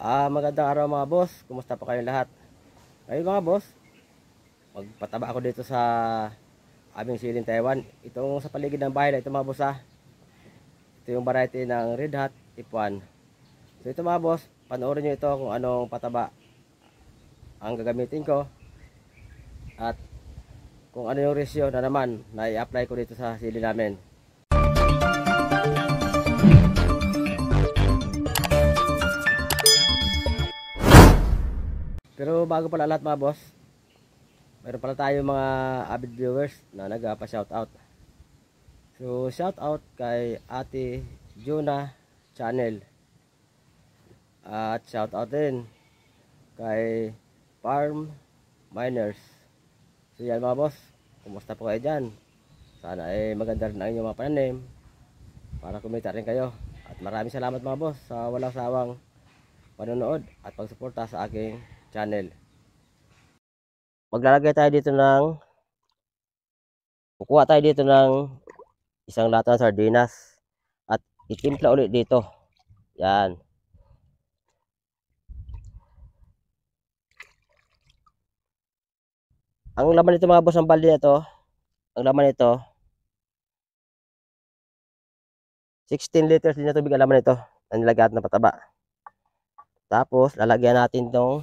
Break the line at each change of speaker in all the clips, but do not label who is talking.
Magandang araw mga boss. Kumusta po kayong lahat? Ngayon mga boss, magpataba ako dito sa aming siling Taiwan. Itong sa paligid ng bahay na ito mga boss Ito yung variety ng Red Hot F1. So ito mga boss, panoorin nyo ito kung anong pataba ang gagamitin ko. At kung ano yung ratio na naman na i-apply ko dito sa sili namin. Pero bago pala lahat mga boss, mayroon pala tayo mga avid viewers na nagpa-shoutout. So shoutout kay Ate Juna Channel. At shoutout din kay Farm Miners. So yan mga boss, kumusta po kayo dyan? Sana maganda rin ang inyong mga pananim para kumita rin kayo. At maraming salamat mga boss sa walang sawang panonood at pagsuporta sa aking channel. Kukuha tayo dito ng isang lata ng sardinas at itimpla ulit dito. Yan. Ang laman nito mga boss, ang balde nito, ang laman nito 16 liters din na tubig ang laman nito. Ang nilagyan na pataba. Tapos lalagyan natin tong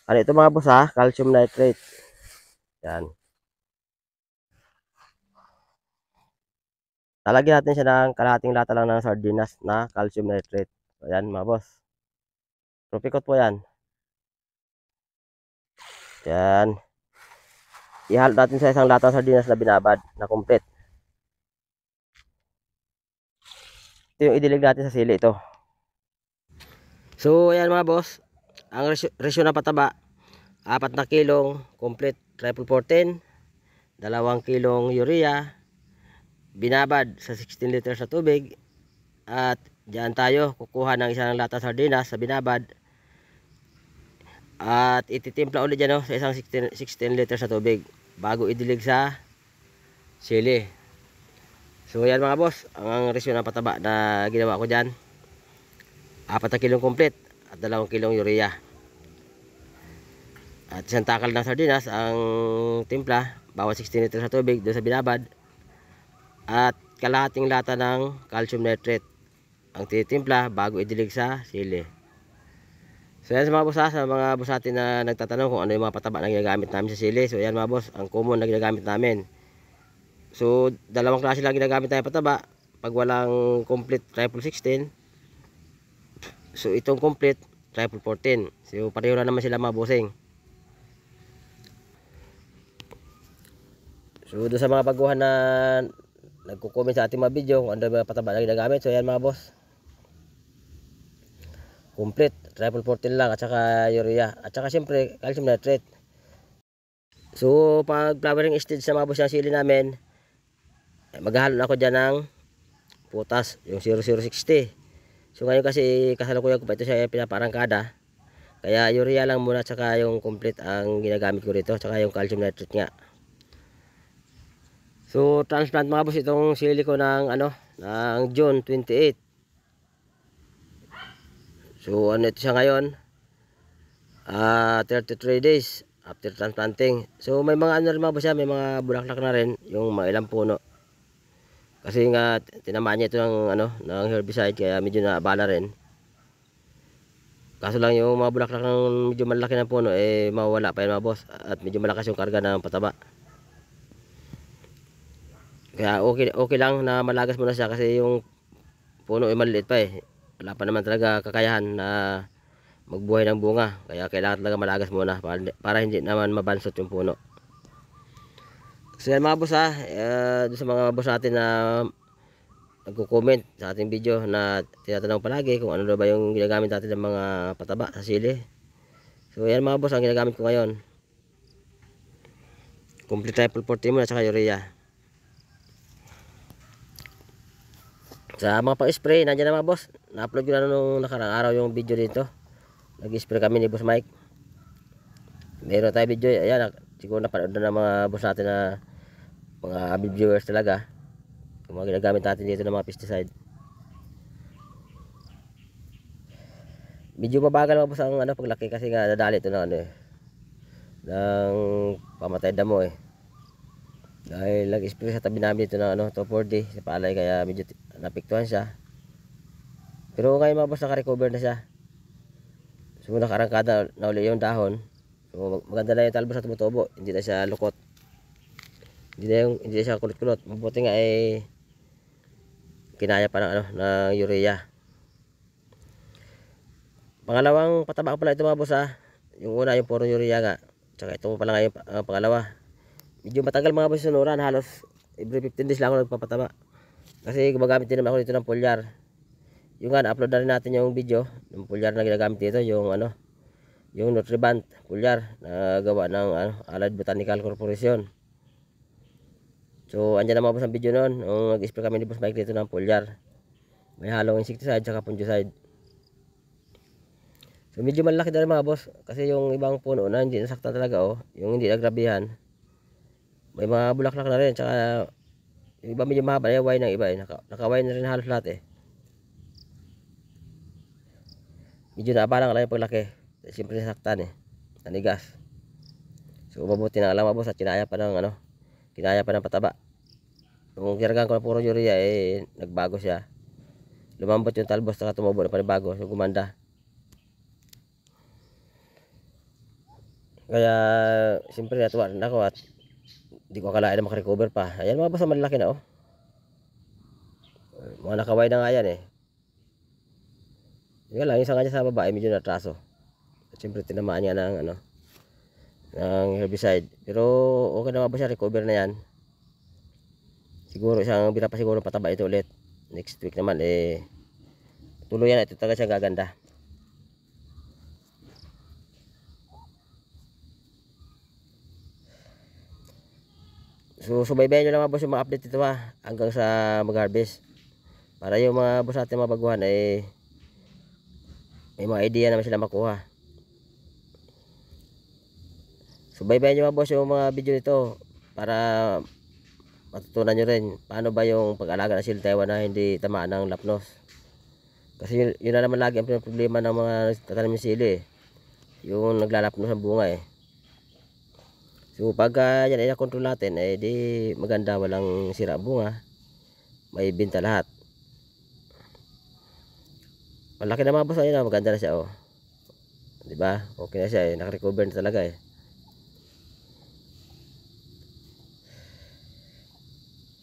ito mga boss calcium nitrate. Yan. Lalagyan natin siya ng kalahating lata lang ng sardinas na calcium nitrate. So, yan mga boss. Propikot po yan. Yan. Ihalo natin sa isang lata ng sardinas na binabad na complete. Ito yung idilig natin sa sili ito. So ayan mga boss, ang resyo na pataba 4 na kilong complete triple 14, 2 kilong urea binabad sa 16 liters na tubig. At diyan tayo kukuha ng isang lata sardinas sa binabad at ititimpla ulit dyan sa isang 16 liters na tubig bago idilig sa sili. So yan mga boss, ang resyo na pataba na ginawa ko dyan, 4 na kilong complete at 2 kilong urea at isang takal ng sardinas ang timpla bawat 16 liters na tubig doon sa binabad at kalahating lata ng calcium nitrate ang titimpla bago idilig sa sili. So yan sa mga boss sa mga boss natin na nagtatanong kung ano yung mga pataba na ginagamit namin sa sili. So yan mga boss, ang common na ginagamit namin. So dalawang klase lang ginagamit tayo pataba pag walang complete triple 16. So itong complete triple 14. So pareho na naman sila mga bossing. So doon sa mga baguhan na nagko-comment sa ating mga video kung ano mga pataba na ginagamit. So yan mga boss, complete triple 14 lang at saka urea at saka siyempre calcium nitrate. So pag flowering stage sa mga boss yung sili namin, maghahalo na ako dyan ng putas, yung 0060. So ngayon kasi kasalukuyan ko pa ito siya pinaparangkada, kaya urea lang muna at saka yung complete ang ginagamit ko dito, saka yung calcium nitrate nga. So transplant mga boss itong sili ko ng ng June 28. So ito siya ngayon, 33 days after transplanting. So may mga rin mga boss may mga bulaklak na rin yung mga ilang puno. Kasi nga tinamaan niya ito ng herbicide kaya medyo naabala rin. Kaso lang yung mga bulaklak ng medyo malaki ng puno mawawala pa yan mga boss at medyo malakas yung karga ng pataba. Kaya okay lang na malagas muna siya kasi yung puno maliit pa wala pa naman talaga kakayahan na magbuhay ng bunga. Kaya kailangan talaga malagas muna para hindi naman mabansot yung puno. So yan mga boss doon sa mga boss natin na nagko-comment sa ating video na tinatanong palagi kung ano ba yung ginagamit natin ng mga pataba sa sili. So yan mga boss ang ginagamit ko ngayon, complete triple 14 muna at saka urea. Sa mga pang-spray, nandiyan na mga boss. Na-upload ko na nung nakarang araw yung video dito. Nag-spray kami ni Boss Mike. Meron tayo video. Ayan, siguro napanood na ng mga boss natin na mga viewers talaga. Yung mga ginagamit natin dito ng mga pesticide. Medyo mabagal mga boss ang paglaki kasi nga nadali ito ng ng pamatay damo dahil nag-spray sa tabi namin dito ng 2,4-D sa palay, kaya medyo napiktuhan siya. Pero ngayon mga boss naka-recover na siya. So nakarangkada na uli yung dahon. So maganda na yung talbos na tumutubo, hindi na siya lukot, hindi na siya kulot-kulot. Mabuti nga kinaya pa ng urea. Pangalawang pataba ko pala ito mga boss Yung una yung puro urea nga, tsaka ito pala ngayon pangalawa. Medyo matagal mga boss sunuran, halos every 15 days lang ako nagpapataba. Kasi gumagamit din naman ako dito ng foliar. Yung nga na-upload na rin natin yung video ng foliar na ginagamit dito, yung yung Nutriband foliar na gawa ng Allied Botanical Corporation. So andyan na mga boss ang video noon, nung nag-spray kami ni Boss Mike dito ng foliar. May halong insecticide tsaka fungicide. So medyo malaki na rin mga boss, kasi yung ibang puno na hindi nasaktan talaga yung hindi nagrabihan, may mga bulaklak na rin, tsaka yung iba medyo mahaba na yung wine ng iba naka-wine na rin halos lahat medyo naabalang lang yung paglaki, siyempre nasaktan nanigas. So mabuti na lang mga boss at kinaya pa ng pataba. Kung kiragan ko na puro urea nagbago siya, lumambot yung talbos saka tumubo na panibago, so gumanda. Kaya siyempre natuwa rin ako at hindi ko akalain na makarecover pa. Ayan mga boss, malaki na mga nakaway na nga yan Yun lang, yung sa kanya sa babae medyo natraso. At siyempre tinamaan niya ng herbicide. Pero okay na mga boss, recover na yan. Siguro isang bira pa siguro pataba ito ulit. Next week naman tuloy yan, ito talaga siya gaganda. So subaybayan nyo lang mga boss yung mga update dito hanggang sa mag-harvest, para yung mga boss natin mga baguhan may mga idea naman sila makuha. Subaybayan nyo mga boss yung mga video nito para matutunan nyo rin paano ba yung pag-alaga ng sili Taiwan na hindi tamaan ng lapnos. Kasi yun na naman lagi ang problema ng mga tatanim ng sili yung naglalapnos ng bunga So pagka yan ay nakontrol natin di maganda, walang sira bunga, may binta lahat. Malaki na mga boss, ayun maganda na siya di ba? Okay na siya naka-recover na talaga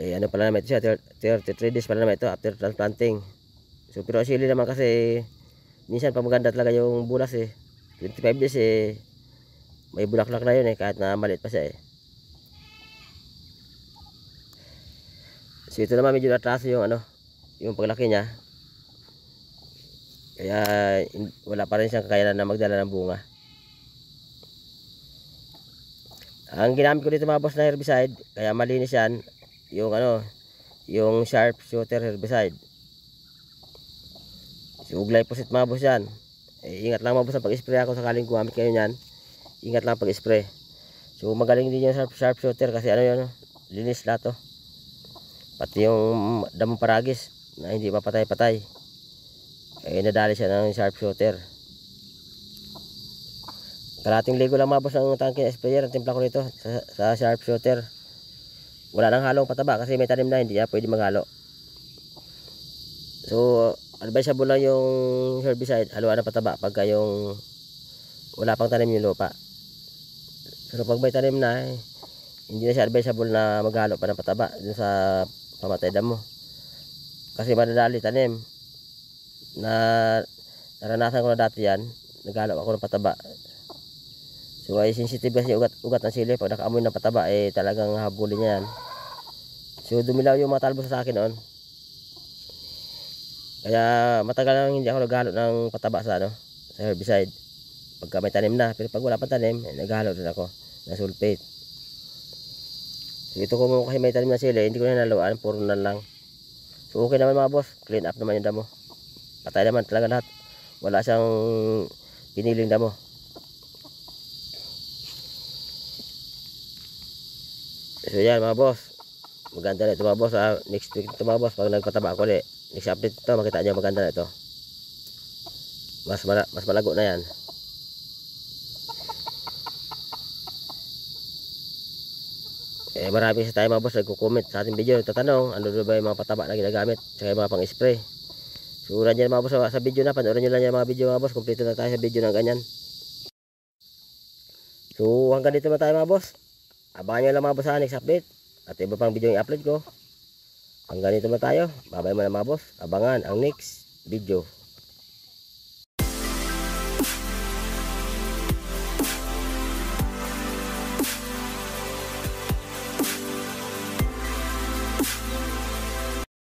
ano pala naman ito siya, 33 days pala naman ito after transplanting. So pero sili naman kasi minsan pag maganda talaga yung bulas 25 days may bulaklak na yun kahit na maliit pa siya So ito naman medyo natraso yung paglaki niya, kaya wala pa rin siyang kakayanan na magdala ng bunga. Ang ginamit ko dito mga boss na herbicide, kaya malinis yan, yung Sharp Shooter herbicide. So glyphosate mga boss yan. Ingat lang mga boss pag-spray ako sakaling gumamit kayo niyan. Ingat lang pag-spray. So magaling din yung Sharp Shooter kasi linis lahat pati yung damong paragis na hindi papatay-patay nadali siya ng Sharp Shooter. Kalating ligo lang mga boss ng tangke sprayer ang timpla ko nito sa Sharp Shooter. Wala nang halong pataba kasi may tanim na hindi pwede maghalo. So advisable lang yung herbicide haluan ng pataba pagka yung wala pang tanim yung lupa. Pero pag may tanim na hindi na siya advisable na maghalo pa ng pataba dun sa pamatay damo, kasi madadali tanim. Naranasan ko na dati yan, naghalo ako ng pataba. So ay sensitive kasi ugat ng sili, pag nakaamoy ng pataba talagang habulin niya yan. So dumilaw yung mga talbos sa akin noon, kaya matagal nang hindi ako naghalo ng pataba sa herbicide pagka may tanim na. Pero pag wala pa tanim naghalo rin ako ng sulfate. So ito ko kasi may tanim na sili, hindi ko na naluan, puro na lang. So okay naman mga boss, clean up naman yung damo, patay naman talaga lahat, wala siyang piniling damo. So yan mga boss, Maganda na ito mga boss. Next week ito mga boss. Pag nagpataba ako ulit. Next update ito. Makita nyo maganda na ito. Mas malago na yan. Marami sa tayo mga boss nagko-comment sa ating video, nagtatanong ano ba yung mga pataba na ginagamit saka yung mga pang-spray. So nandiyan mga boss sa video na, panoorin nyo lang yung mga video mga boss. Kompleto na tayo sa video ng ganyan. So hanggang dito na tayo mga boss. Abangan nyo lang mga boss sa next update. At iba pang video yung upload ko. Hanggang dito na tayo. Bye bye muna mga boss. Abangan ang next video.